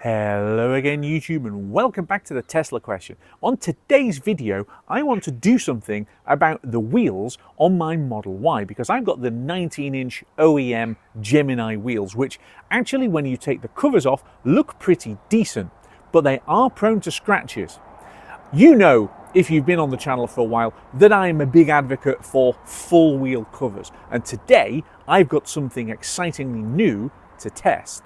Hello again YouTube, and welcome back to the Tesla question. On today's video I want to do something about the wheels on my Model Y, because I've got the 19-inch OEM Gemini wheels, which actually when you take the covers off look pretty decent, but they are prone to scratches. You know, if you've been on the channel for a while, that I am a big advocate for full wheel covers, and today I've got something excitingly new to test.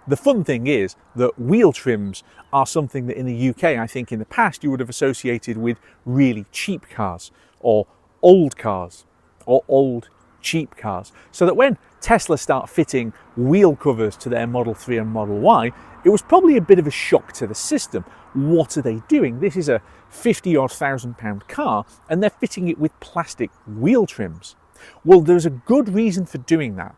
The fun thing is that wheel trims are something that in the UK, I think in the past, you would have associated with really cheap cars or old cheap cars. So that when Tesla start fitting wheel covers to their Model 3 and Model Y, it was probably a bit of a shock to the system. What are they doing? This is a 50-odd thousand pound car and they're fitting it with plastic wheel trims. Well, there's a good reason for doing that.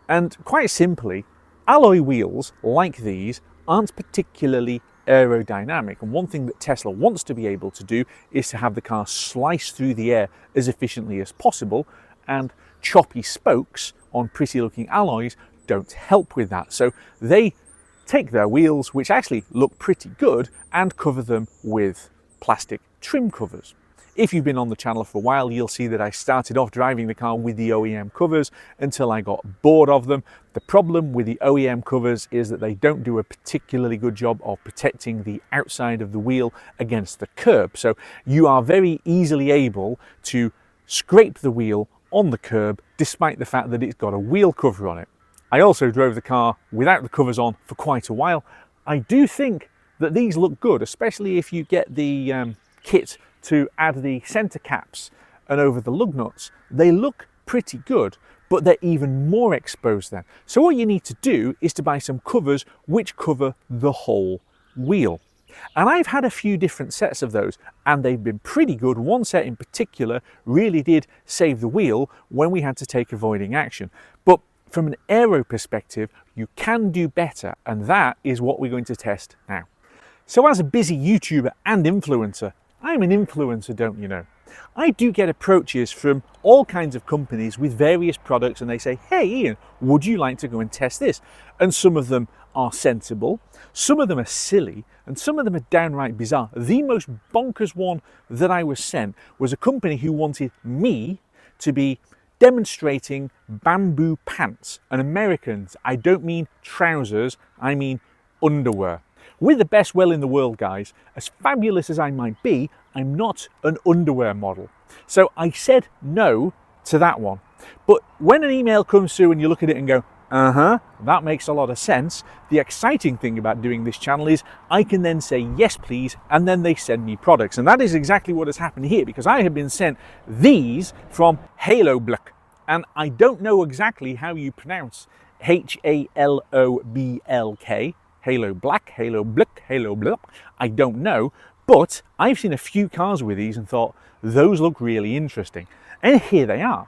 And quite simply, alloy wheels like these aren't particularly aerodynamic, and one thing that Tesla wants to be able to do is to have the car slice through the air as efficiently as possible, and choppy spokes on pretty looking alloys don't help with that. So they take their wheels, which actually look pretty good, and cover them with plastic trim covers. If you've been on the channel for a while, you'll see that I started off driving the car with the OEM covers until I got bored of them. The problem with the OEM covers is that they don't do a particularly good job of protecting the outside of the wheel against the curb. So you are very easily able to scrape the wheel on the curb despite the fact that it's got a wheel cover on it. I also drove the car without the covers on for quite a while. I do think that these look good, especially if you get the kit to add the center caps and over the lug nuts. They look pretty good, but they're even more exposed then. So what you need to do is to buy some covers which cover the whole wheel. And I've had a few different sets of those and they've been pretty good. One set in particular really did save the wheel when we had to take avoiding action. But from an aero perspective, you can do better, and that is what we're going to test now. So as a busy YouTuber and influencer, I'm an influencer, don't you know? I do get approaches from all kinds of companies with various products, and they say, hey Ian, would you like to go and test this? And some of them are sensible, some of them are silly, and some of them are downright bizarre. The most bonkers one that I was sent was a company who wanted me to be demonstrating bamboo pants. And Americans, I don't mean trousers, I mean underwear. With the best will in the world, guys, as fabulous as I might be, I'm not an underwear model. So I said no to that one. But when an email comes through and you look at it and go, that makes a lot of sense, the exciting thing about doing this channel is I can then say yes please, and then they send me products. And that is exactly what has happened here, because I have been sent these from Haloblk, and I don't know exactly how you pronounce H-A-L-O-B-L-K. Halo Black, Halo Blick, Halo Bluk, I don't know, but I've seen a few cars with these and thought those look really interesting, and here they are.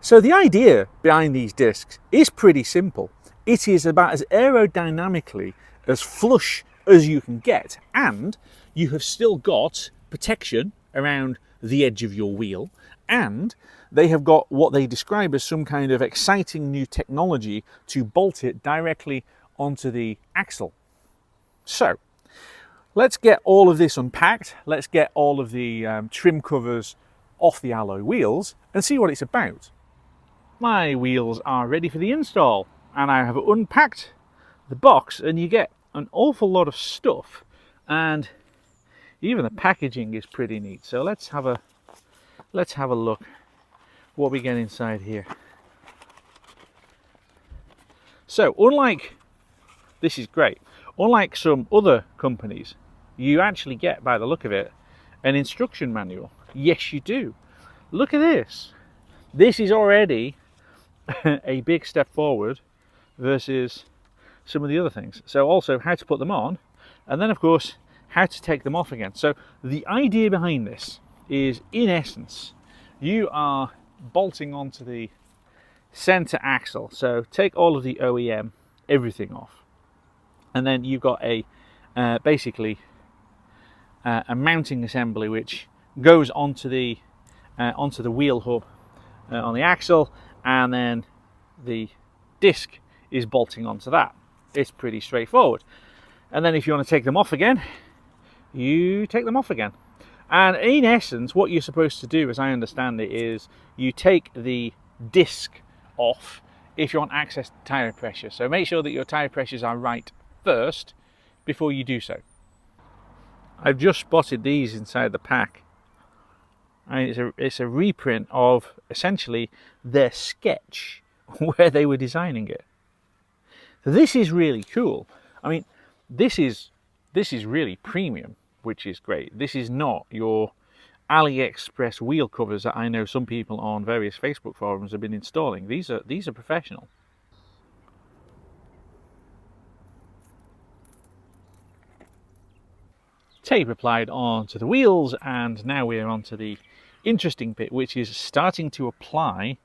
So the idea behind these discs is pretty simple. It is about as aerodynamically as flush as you can get, and you have still got protection around the edge of your wheel, and they have got what they describe as some kind of exciting new technology to bolt it directly onto the axle. So let's get all of this unpacked, let's get all of the trim covers off the alloy wheels and see what it's about. My wheels are ready for the install, and I have unpacked the box, and you get an awful lot of stuff, and even the packaging is pretty neat. So let's have a look what we get inside here. So this is great. Unlike some other companies, you actually get, by the look of it, an instruction manual. Yes, you do. Look at this. This is already a big step forward versus some of the other things. So also how to put them on, and then of course how to take them off again. So the idea behind this is, in essence, you are bolting onto the center axle. So take all of the OEM, everything off. And then you've got a basically a mounting assembly which goes onto the wheel hub on the axle, and then the disc is bolting onto that. It's pretty straightforward. And then if you want to take them off again, you take them off again. And in essence, what you're supposed to do, as I understand it, is you take the disc off if you want access to tyre pressure. So make sure that your tyre pressures are right first before you do so. I've just spotted these inside the pack. And it's a reprint of essentially their sketch where they were designing it. This is really cool. I mean, this is really premium, which is great. This is not your AliExpress wheel covers that I know some people on various Facebook forums have been installing. These are professional. Tape applied onto the wheels, and now we're on to the interesting bit, which is starting to apply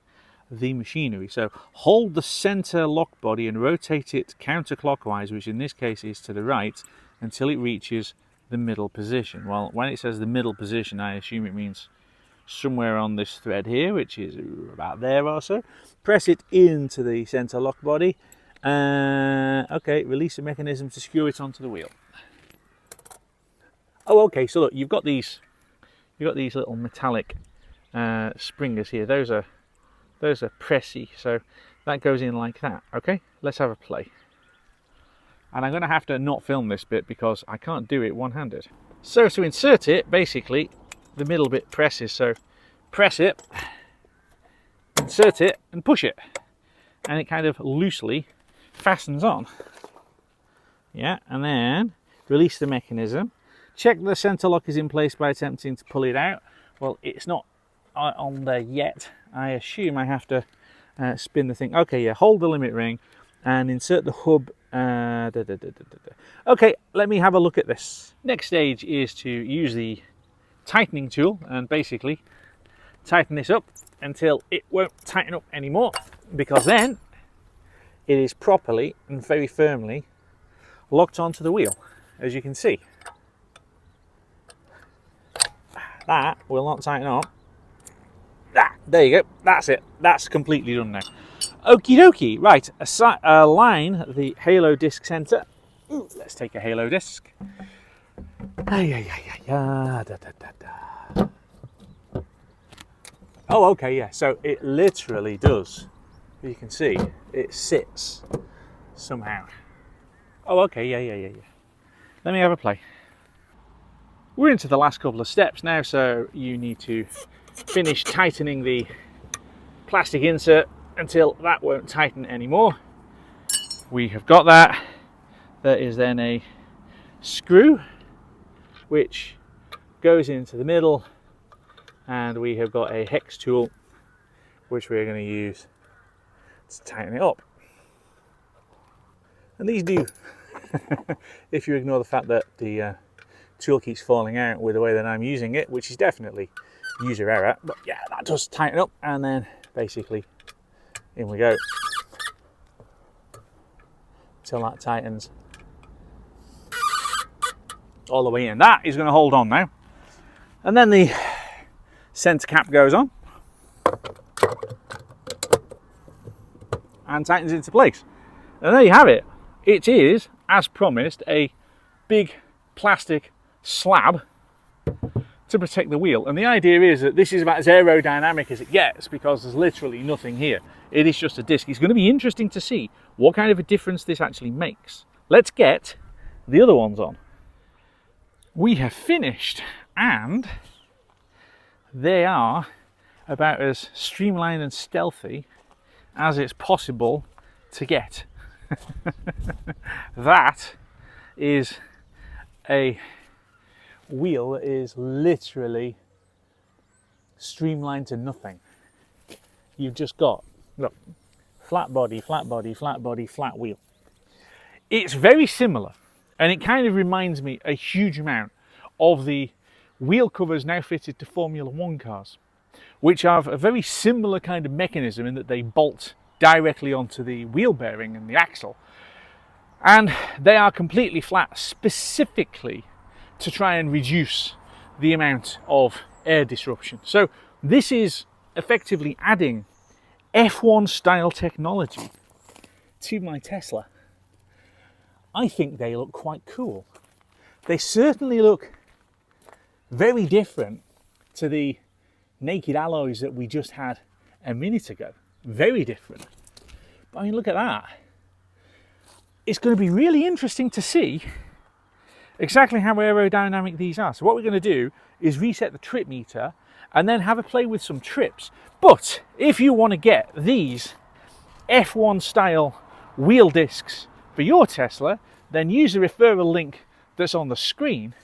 the machinery. So hold the center lock body and rotate it counterclockwise, which in this case is to the right, until it reaches the middle position. Well, when it says the middle position, I assume it means somewhere on this thread here, which is about there or so. Press it into the center lock body. Okay, release the mechanism to screw it onto the wheel. Oh, okay. So look, you've got these little metallic springers here. Those are pressy, so that goes in like that. Okay, let's have a play. And I'm going to have to not film this bit because I can't do it one-handed. So to insert it, basically the middle bit presses. So press it, insert it, and push it, and it kind of loosely fastens on. Yeah, and then release the mechanism. Check the center lock is in place by attempting to pull it out. Well, it's not on there yet. I assume I have to spin the thing. Okay, yeah, hold the limit ring and insert the hub. Okay, let me have a look at this. Next stage is to use the tightening tool and basically tighten this up until it won't tighten up anymore, because then it is properly and very firmly locked onto the wheel, as you can see. That will not tighten up. There you go, that's it, that's completely done now. Okie dokie, right, align the halo disc center. Ooh, let's take a halo disc. Oh, okay, yeah, so it literally does. You can see, it sits somehow. Oh, okay, yeah. Let me have a play. We're into the last couple of steps now, so you need to finish tightening the plastic insert until that won't tighten anymore. We have got that. There is then a screw which goes into the middle, and we have got a hex tool which we're going to use to tighten it up. And these do, if you ignore the fact that the tool keeps falling out with the way that I'm using it, which is definitely user error, but yeah, that does tighten up, and then basically in we go till that tightens all the way in. That is going to hold on now, and then the center cap goes on and tightens into place, and there you have it. It is, as promised, a big plastic slab to protect the wheel, and the idea is that this is about as aerodynamic as it gets, because there's literally nothing here. It is just a disc. It's going to be interesting to see what kind of a difference this actually makes. Let's get the other ones on. We have finished, and they are about as streamlined and stealthy as it's possible to get. That is a wheel that is literally streamlined to nothing. You've just got, look, flat body, flat body, flat body, flat wheel. It's very similar, and it kind of reminds me a huge amount of the wheel covers now fitted to Formula 1 cars, which have a very similar kind of mechanism in that they bolt directly onto the wheel bearing and the axle, and they are completely flat specifically to try and reduce the amount of air disruption. So this is effectively adding F1 style technology to my Tesla. I think they look quite cool. They certainly look very different to the naked alloys that we just had a minute ago. Very different. But I mean, look at that. It's going to be really interesting to see exactly how aerodynamic these are. So what we're going to do is reset the trip meter and then have a play with some trips. But if you want to get these F1 style wheel discs for your Tesla, then use the referral link that's on the screen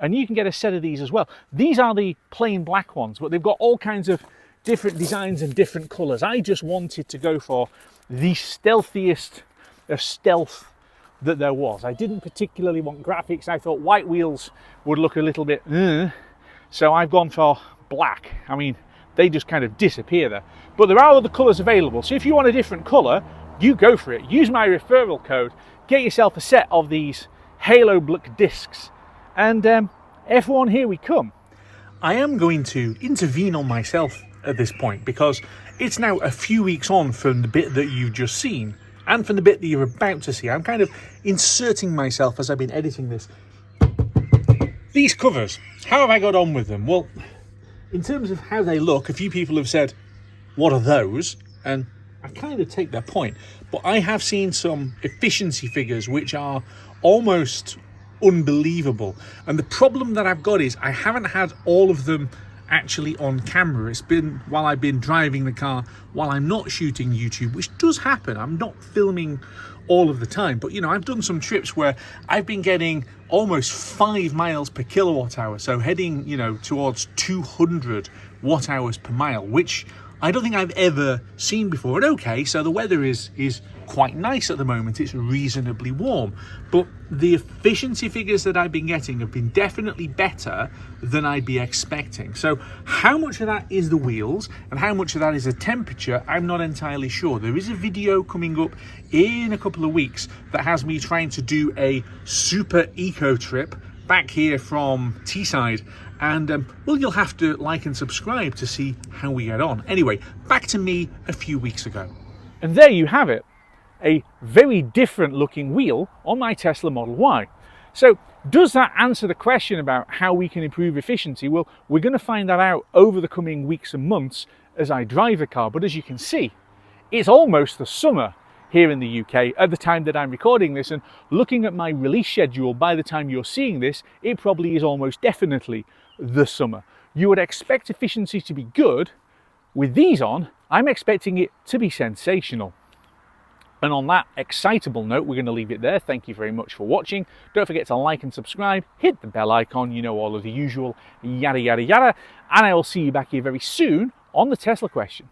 and you can get a set of these as well. These are the plain black ones, but they've got all kinds of different designs and different colors. I just wanted to go for the stealthiest of stealth that there was. I didn't particularly want graphics. I thought white wheels would look a little bit so I've gone for black. I mean, they just kind of disappear there. But there are other colors available, so if you want a different color, you go for it. Use my referral code, get yourself a set of these halo black discs, and F1, here we come. I am going to intervene on myself at this point because it's now a few weeks on from the bit that you've just seen and from the bit that you're about to see. I'm kind of inserting myself as I've been editing this. These covers, how have I got on with them? Well, in terms of how they look, a few people have said, what are those? And I kind of take their point, but I have seen some efficiency figures which are almost unbelievable. And the problem that I've got is I haven't had all of them actually on camera. It's been while I've been driving the car, while I'm not shooting YouTube, which does happen. I'm not filming all of the time, but you know, I've done some trips where I've been getting almost 5 miles per kilowatt hour, so heading, you know, towards 200 watt hours per mile, which I don't think I've ever seen before. And okay, so the weather is quite nice at the moment. It's reasonably warm, but the efficiency figures that I've been getting have been definitely better than I'd be expecting. So how much of that is the wheels and how much of that is the temperature, I'm not entirely sure. There is a video coming up in a couple of weeks that has me trying to do a super eco trip back here from Teesside, and well, you'll have to like and subscribe to see how we get on. Anyway, back to me a few weeks ago. And there you have it, a very different looking wheel on my Tesla Model Y. So does that answer the question about how we can improve efficiency? Well, we're going to find that out over the coming weeks and months as I drive the car. But as you can see, it's almost the summer here in the UK at the time that I'm recording this, and looking at my release schedule, by the time you're seeing this, it probably is almost definitely the summer. You would expect efficiency to be good. With these on, I'm expecting it to be sensational. And on that excitable note, we're going to leave it there. Thank you very much for watching. Don't forget to like and subscribe, hit the bell icon, you know, all of the usual yada yada yada, and I will see you back here very soon on the Tesla question.